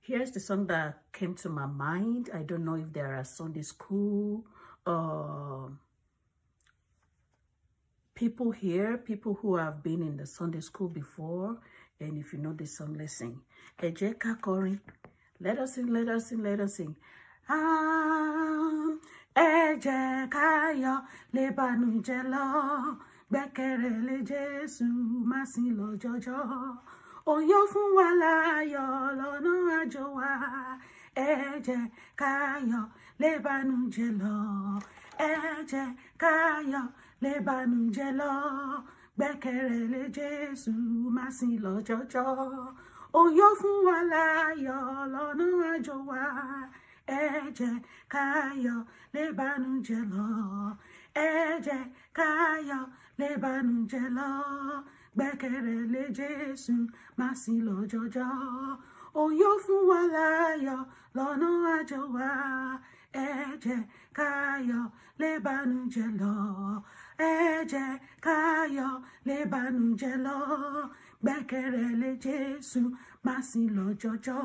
Here's the song that came to my mind. I don't know if there are Sunday school people here, people who have been in the Sunday school before. And if you know this song, let's sing. Ẹ jẹ́ ká kọrin. Let us sing, let us sing, let us sing. Ẹ jẹ́ ká yọ̀, lé bànújẹ́ lọ. Gbẹ́kẹ̀rẹ́ lé Jésù, má sìn lọ jọjọ. Ó yọ̀ fún wa láyọ̀ lọ́nà àjò wa. Ẹ jẹ́ ká yọ̀, lé bànújẹ́ lọ. Ẹ jẹ́ ká yọ̀, lé bànújẹ́ lọ. Gbẹ́kẹ̀rẹ́ lé Jésù, má sìn lọ jọjọ. Ó yọ̀ fún wa láyọ̀ lọ́nà àjò wa. Ẹ jẹ́ ká yọ̀, lé bànújẹ́ lọ. Ẹ jẹ́ ká yọ̀, lé bànújẹ́ lọ. Gbẹ́kẹ̀rẹ́ lé Jésù, má sìn lọ jọjọ. Ó yọ̀ fún wa láyọ̀ lọ́nà àjò wa. Ẹ jẹ́ ká yọ̀, lé bànújẹ́ lọ. Ẹ jẹ́ ká yọ̀, lé bànújẹ́ lọ. Gbẹ́kẹ̀rẹ́ lé Jésù, má sìn lọ jọjọ.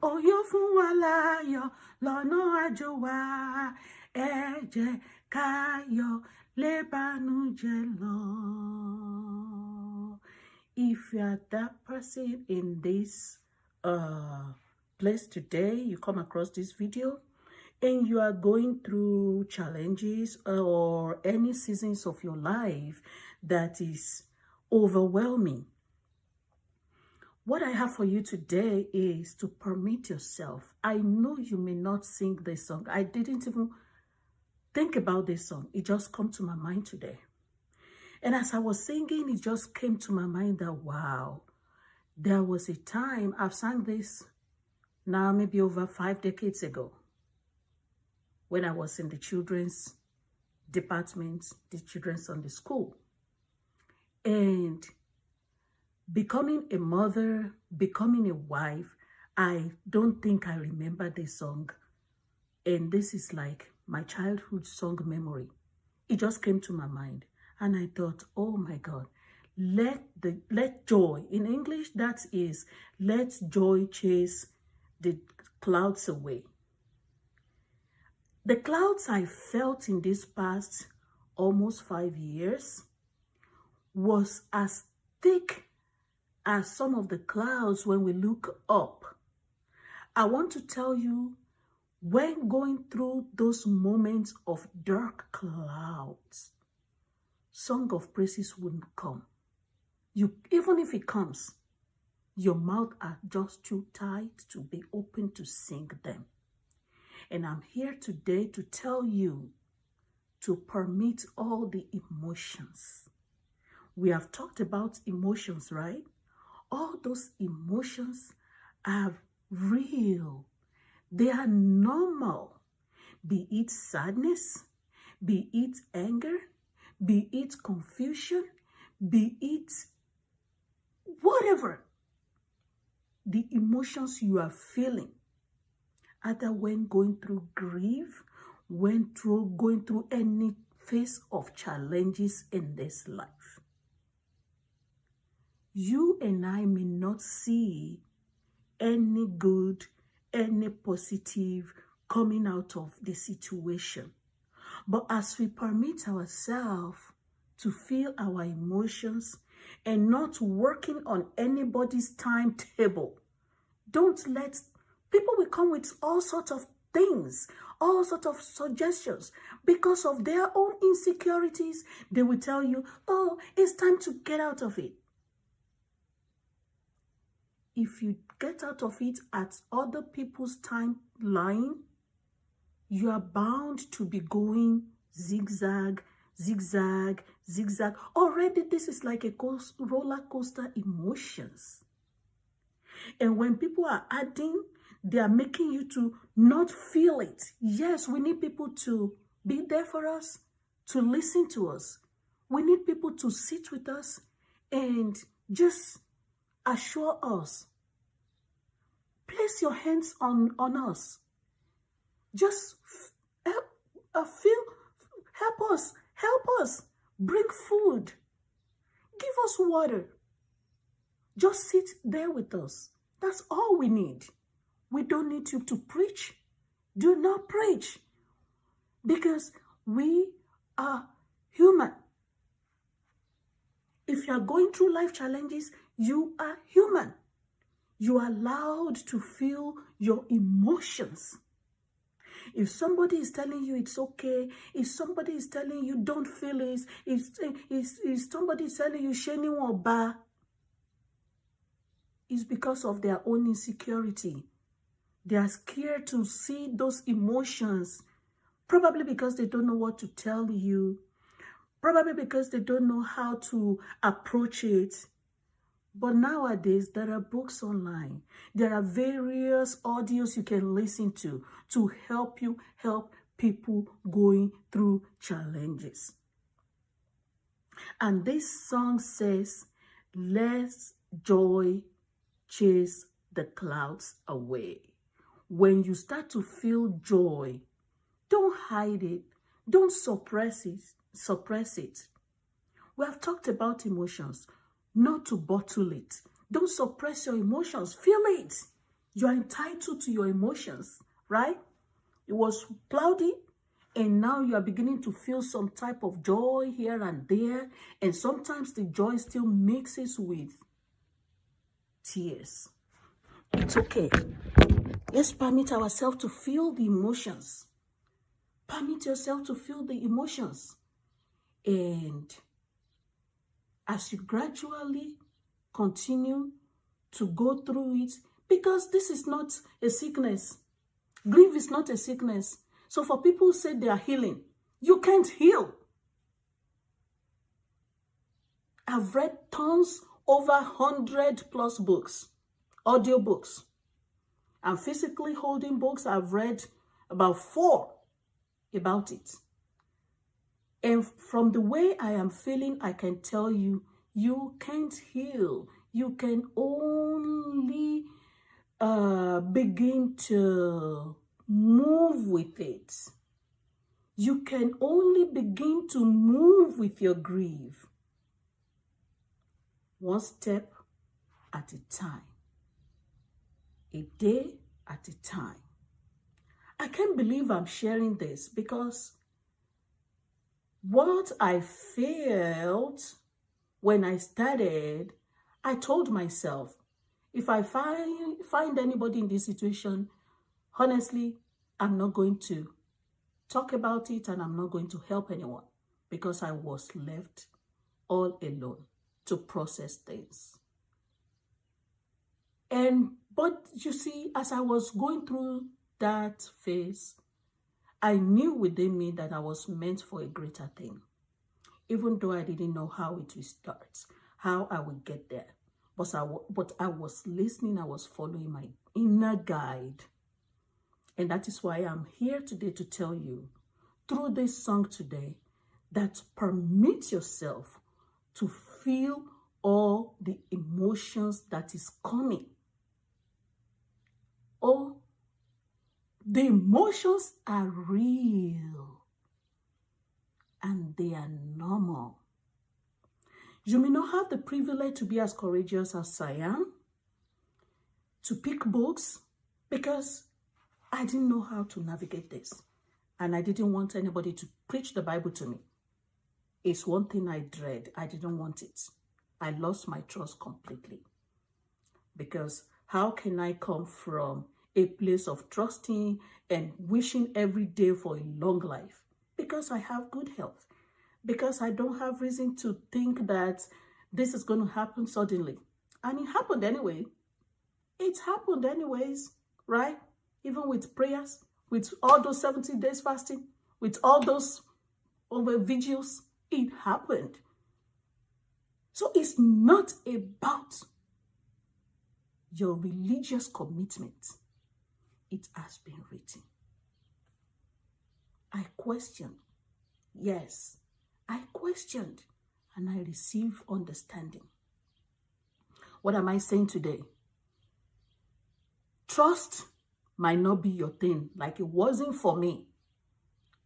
Ó yọ̀ fún wa láyọ̀ lọ́nà àjò wa. Ẹ jẹ́ ká yọ̀, lé bànújẹ́ lọ. If you are that person in this place today, you come across this video and you are going through challenges or any seasons of your life that is overwhelming, what I have for you today is to permit yourself. I know you may not sing this song. I didn't even think about this song. It just came to my mind today. And as I was singing, it just came to my mind that, wow, there was a time, I've sang this now maybe over 5 decades ago, when I was in the children's department, the children's Sunday school. And becoming a mother, becoming a wife, I don't think I remember this song. And this is like my childhood song memory. It just came to my mind. And I thought, oh my God, let joy, in English, that is, let joy chase the clouds away. The clouds I felt in this past almost 5 years was as thick as some of the clouds when we look up. I want to tell you, when going through those moments of dark clouds, song of praises wouldn't come. Even if it comes, your mouth are just too tight to be open to sing them. And I'm here today to tell you to permit all the emotions. We have talked about emotions, right? All those emotions are real. They are normal. Be it sadness, be it anger, be it confusion, be it whatever. The emotions you are feeling, either when going through grief, going through any phase of challenges in this life. You and I may not see any good, any positive coming out of the situation. But as we permit ourselves to feel our emotions and not working on anybody's timetable, don't let people will come with all sorts of things, all sorts of suggestions. Because of their own insecurities, they will tell you, oh, it's time to get out of it. If you get out of it at other people's timeline, you are bound to be going zigzag, zigzag, zigzag. Already, this is like a roller coaster emotions. And when people are adding, they are making you to not feel it. Yes, we need people to be there for us, to listen to us. We need people to sit with us and just assure us. Place your hands on us. Just help us. Bring food. Give us water. Just sit there with us. That's all we need. We don't need you to preach. Do not preach. Because we are human. If you are going through life challenges, you are human. You are allowed to feel your emotions. If somebody is telling you it's okay, if somebody is telling you don't feel it, if somebody is telling you sheni wonba, it's because of their own insecurity. They are scared to see those emotions, probably because they don't know what to tell you, probably because they don't know how to approach it. But nowadays, there are books online. There are various audios you can listen to help you help people going through challenges. And this song says, let joy chase the clouds away. When you start to feel joy, don't hide it. Don't suppress it. We have talked about emotions. Not to bottle it. Don't suppress your emotions. Feel it. You are entitled to your emotions, right? It was cloudy, and now you are beginning to feel some type of joy here and there, and sometimes the joy still mixes with tears. It's okay. Let's permit ourselves to feel the emotions. Permit yourself to feel the emotions. And as you gradually continue to go through it, because this is not a sickness. Grief is not a sickness. So for people who say they are healing, you can't heal. I've read tons, over 100+ books, audio books. I'm physically holding books. I've read about 4 about it. And from the way I am feeling, I can tell you, you can't heal. You can only begin to move with it. You can only begin to move with your grief. One step at a time. A day at a time. I can't believe I'm sharing this because what I felt when I started, I told myself, if I find anybody in this situation, honestly, I'm not going to talk about it and I'm not going to help anyone because I was left all alone to process things. But you see, as I was going through that phase, I knew within me that I was meant for a greater thing, even though I didn't know how it will start, how I would get there. But I was listening, I was following my inner guide. And that is why I'm here today to tell you, through this song today, that permit yourself to feel all the emotions that is coming. Oh, the emotions are real and they are normal. You may not have the privilege to be as courageous as I am, to pick books, because I didn't know how to navigate this. And I didn't want anybody to preach the Bible to me. It's one thing I dread. I didn't want it. I lost my trust completely. Because how can I come from a place of trusting and wishing every day for a long life? Because I have good health. Because I don't have reason to think that this is going to happen suddenly. And it happened anyway. It happened anyways, right? Even with prayers, with all those 70 days fasting, with all those vigils, it happened. So it's not about your religious commitment. It has been written. I questioned. Yes, I questioned and I received understanding. What am I saying today? Trust might not be your thing, like it wasn't for me.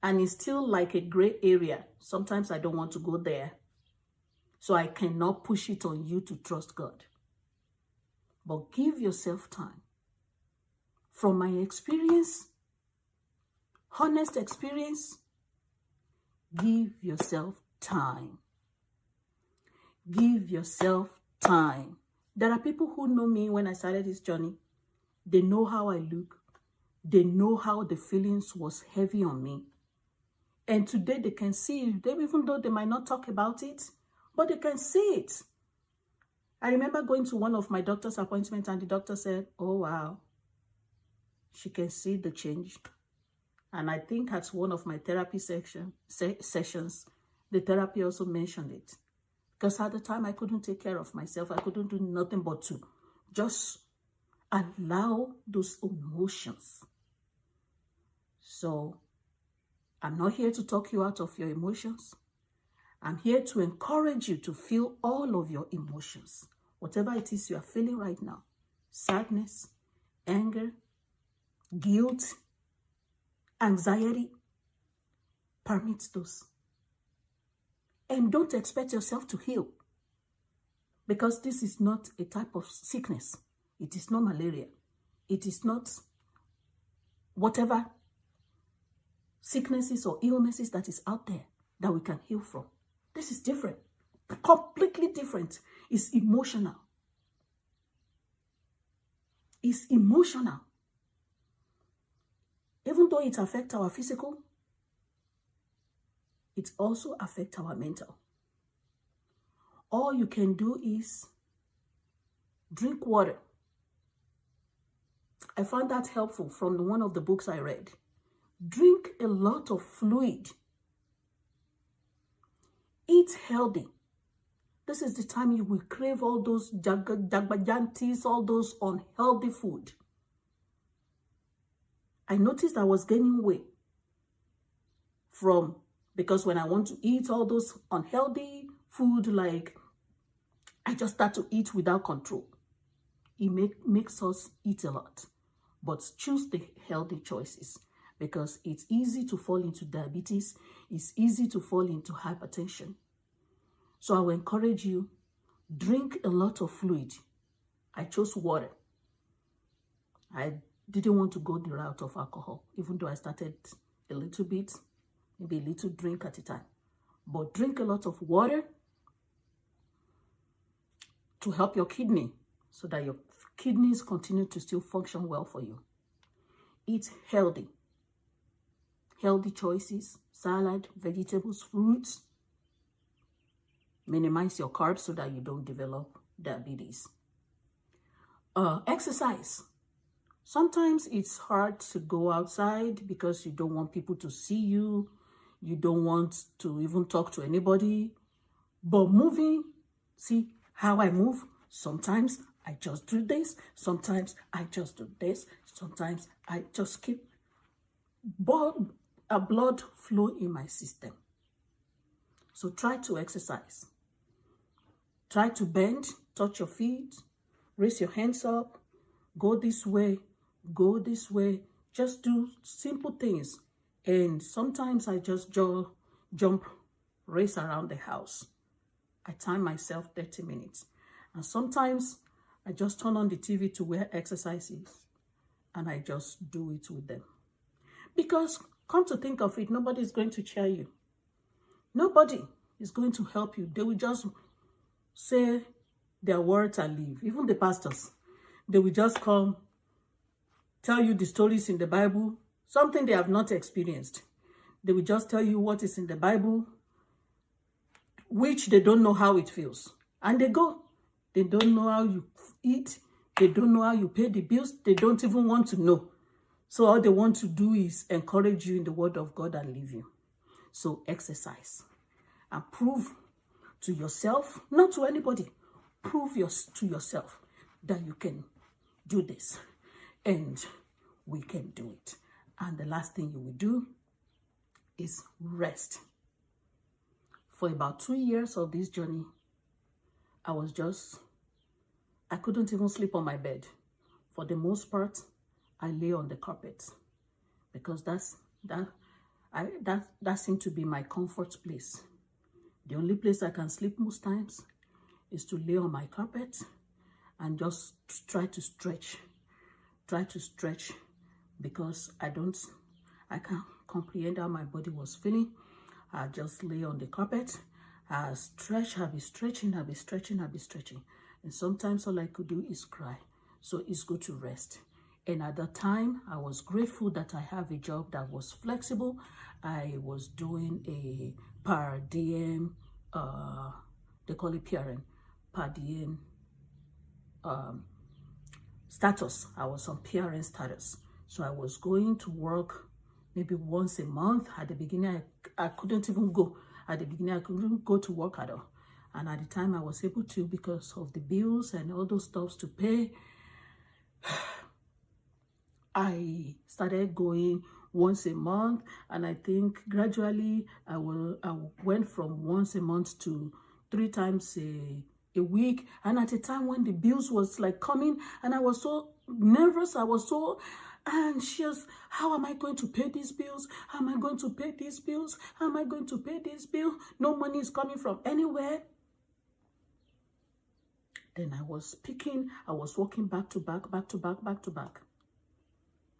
And it's still like a gray area. Sometimes I don't want to go there. So I cannot push it on you to trust God. But give yourself time. from my experience, honest experience, give yourself time. Give yourself time. There are people who know me when I started this journey. They know how I look. They know how the feelings was heavy on me. And today they can see it, even though they might not talk about it, but they can see it. I remember going to one of my doctor's appointments and the doctor said, oh, wow, she can see the change. And I think at one of my therapy sessions, the therapy also mentioned it. Because at the time, I couldn't take care of myself. I couldn't do nothing but to just allow those emotions. So I'm not here to talk you out of your emotions. I'm here to encourage you to feel all of your emotions. Whatever it is you are feeling right now. Sadness, anger, guilt, anxiety. Permit those. And don't expect yourself to heal. Because this is not a type of sickness. It is not malaria. It is not whatever sicknesses or illnesses that is out there that we can heal from. This is different. Completely different. It's emotional. It's emotional. Even though it affects our physical, it also affects our mental. All you can do is drink water. I found that helpful from one of the books I read. Drink a lot of fluid. Eat healthy. This is the time you will crave all those jagbajantis, all those unhealthy food. I noticed I was gaining weight because when I want to eat all those unhealthy food, like I just start to eat without control. It makes us eat a lot. But choose the healthy choices because it's easy to fall into diabetes. It's easy to fall into hypertension. So I will encourage you, drink a lot of fluid. I chose water. I didn't want to go the route of alcohol, even though I started a little bit, maybe a little drink at a time. But drink a lot of water to help your kidney so that your kidneys continue to still function well for you. Eat healthy. Healthy choices, salad, vegetables, fruits. Minimize your carbs so that you don't develop diabetes. Exercise. Sometimes it's hard to go outside because you don't want people to see you. You don't want to even talk to anybody. But moving, see how I move? Sometimes I just do this. Sometimes I just do this. Sometimes I just keep a blood flow in my system. So try to exercise. Try to bend, touch your feet, raise your hands up, go this way, go this way. Just do simple things. And sometimes I just jump, race around the house. I time myself 30 minutes. And sometimes I just turn on the TV to where exercise is. And I just do it with them. Because come to think of it, nobody is going to cheer you. Nobody is going to help you. They will just say their words and leave. Even the pastors, they will just come, tell you the stories in the Bible, something they have not experienced. They will just tell you what is in the Bible, which they don't know how it feels. And they go. They don't know how you eat. They don't know how you pay the bills. They don't even want to know. So all they want to do is encourage you in the word of God and leave you. So exercise and prove to yourself, not to anybody, prove to yourself that you can do this and we can do it. And the last thing you will do is rest. For about 2 years of this journey, I couldn't even sleep on my bed. For the most part, I lay on the carpet because that seemed to be my comfort place. The only place I can sleep most times is to lay on my carpet and just try to stretch because I can't comprehend how my body was feeling. I just lay on the carpet. I stretch, I'll be stretching, I'll be stretching, I'll be stretching. And sometimes all I could do is cry. So it's good to rest. And at that time, I was grateful that I have a job that was flexible. I was doing a per diem, they call it PRN, per diem status. I was on PRN status. So I was going to work maybe once a month. At the beginning, I couldn't even go. At the beginning, I couldn't go to work at all. And at the time, I was able to because of the bills and all those stuffs to pay. I started going once a month, and I think gradually I went from once a month to 3 times a week. And at a time when the bills was like coming, and I was so nervous, I was so anxious. How am I going to pay these bills? How am I going to pay these bills? How am I going to pay this bill? No money is coming from anywhere. Then I was working back to back, back to back, back to back.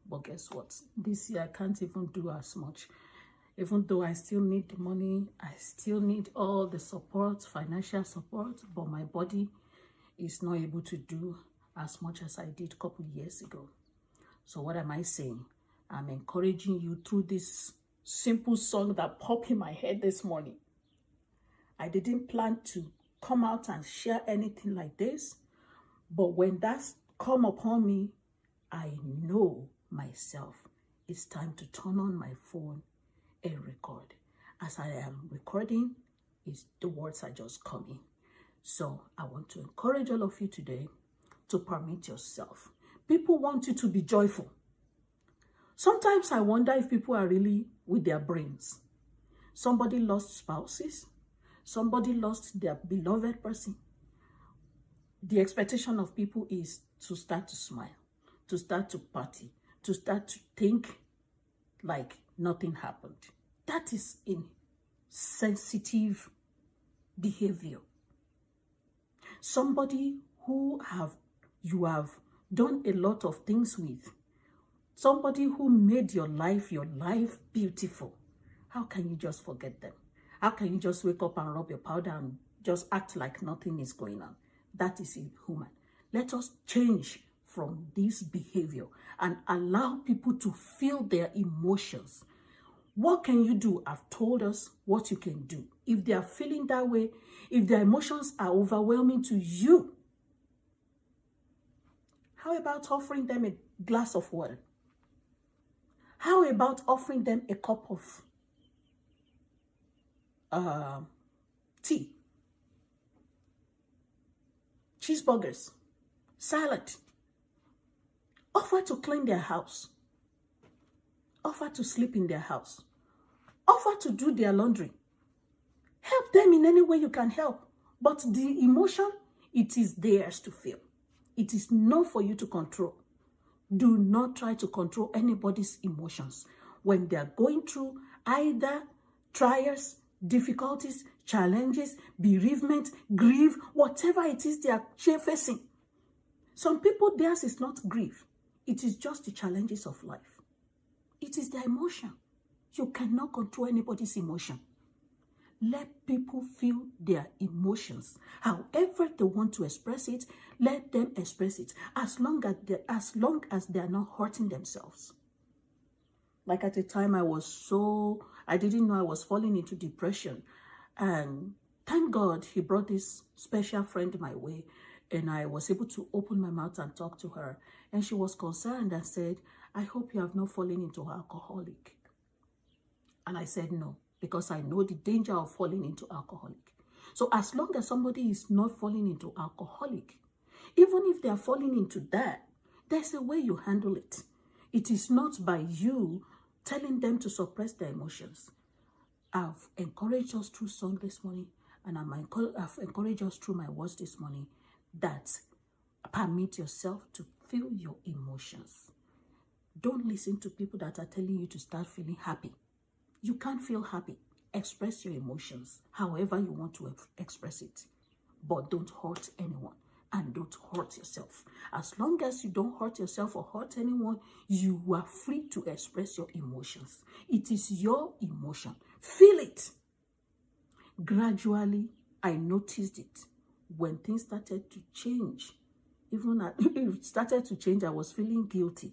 But guess what? This year, I can't even do as much. Even though I still need the money, I still need all the support, financial support, but my body is not able to do as much as I did a couple of years ago. So what am I saying? I'm encouraging you through this simple song that popped in my head this morning. I didn't plan to come out and share anything like this, but when that's come upon me, I know myself it's time to turn on my phone and record. As I am recording, the words are just coming. So I want to encourage all of you today to permit yourself. People want you to be joyful. Sometimes I wonder if people are really with their brains. Somebody lost spouses. Somebody lost their beloved person. The expectation of people is to start to smile, to start to party, to start to think like nothing happened. That is insensitive behavior. Somebody who you have done a lot of things with, somebody who made your life beautiful. How can you just forget them? How can you just wake up and rub your powder and just act like nothing is going on? That is inhuman. Let us change from this behavior and allow people to feel their emotions. What can you do? I've told us what you can do. If they are feeling that way, if their emotions are overwhelming to you, how about offering them a glass of water? How about offering them a cup of tea, cheeseburgers, salad? Offer to clean their house. Offer to sleep in their house. Offer to do their laundry. Help them in any way you can help. But the emotion, it is theirs to feel. It is not for you to control. Do not try to control anybody's emotions when they are going through either trials, difficulties, challenges, bereavement, grief, whatever it is they are facing. Some people, theirs is not grief. It is just the challenges of life. It is their emotion. You cannot control anybody's emotion. Let people feel their emotions. However they want to express it, let them express it. As long as they are not hurting themselves. Like at the time I didn't know I was falling into depression. And thank God he brought this special friend my way. And I was able to open my mouth and talk to her. And she was concerned and said, I hope you have not fallen into alcoholic. And I said no, because I know the danger of falling into alcoholic. So as long as somebody is not falling into alcoholic, even if they are falling into that, there's a way you handle it. It is not by you telling them to suppress their emotions. I've encouraged us through song this morning, and I've encouraged us through my words this morning that permit yourself to feel your emotions. Don't listen to people that are telling you to start feeling happy. You can't feel happy. Express your emotions however you want to express it. But don't hurt anyone. and don't hurt yourself. As long as you don't hurt yourself or hurt anyone, you are free to express your emotions. It is your emotion. Feel it. Gradually, I noticed it. When things started to change, even it started to change, I was feeling guilty.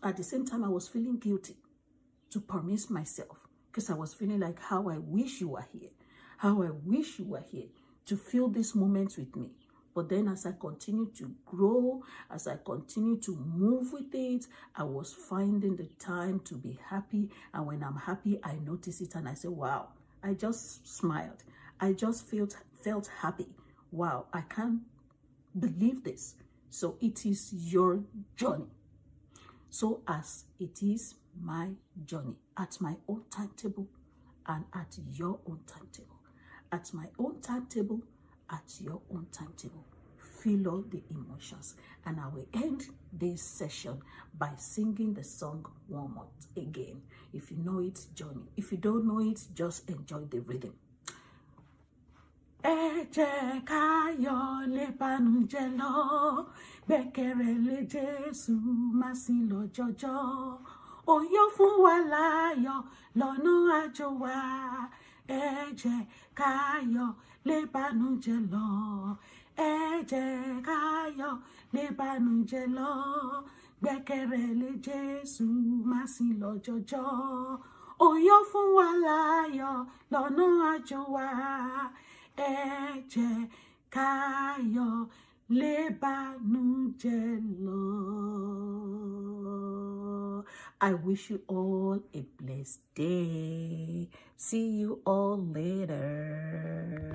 At the same time, I was feeling guilty to permit myself, because I was feeling like, how I wish you were here. How I wish you were here to feel these moments with me. But then as I continued to grow, as I continued to move with it, I was finding the time to be happy. And when I'm happy, I notice it and I say, wow, I just smiled. I just felt happy. Wow, I can't believe this. So it is your journey. So as it is my journey, at my own timetable and at your own timetable. At my own timetable, at your own timetable. Feel all the emotions. And I will end this session by singing the song one more again. If you know it, join me. If you don't know it, just enjoy the rhythm. Ẹ jẹ́ ká yọ̀ lé bànújẹ́ lọ, gbẹ́kẹ̀rẹ́ lé Jésù, má sìn lọ jọjọ. Ó yọ̀ fún wa láyọ̀ lọ́nà àjò wa. Ẹ jẹ́ ká yọ̀ lé bànújẹ́ lọ. Ẹ jẹ́ ká yọ̀ lé bànújẹ́ lọ, gbẹ́kẹ̀rẹ́ lé Jésù, má sìn lọ jọjọ. Ó yọ̀ fún wa láyọ̀ lọ́nà àjò wa. Ẹ jẹ́ ká yọ̀ lé bànújẹ́ lọ. I wish you all a blessed day. See you all later.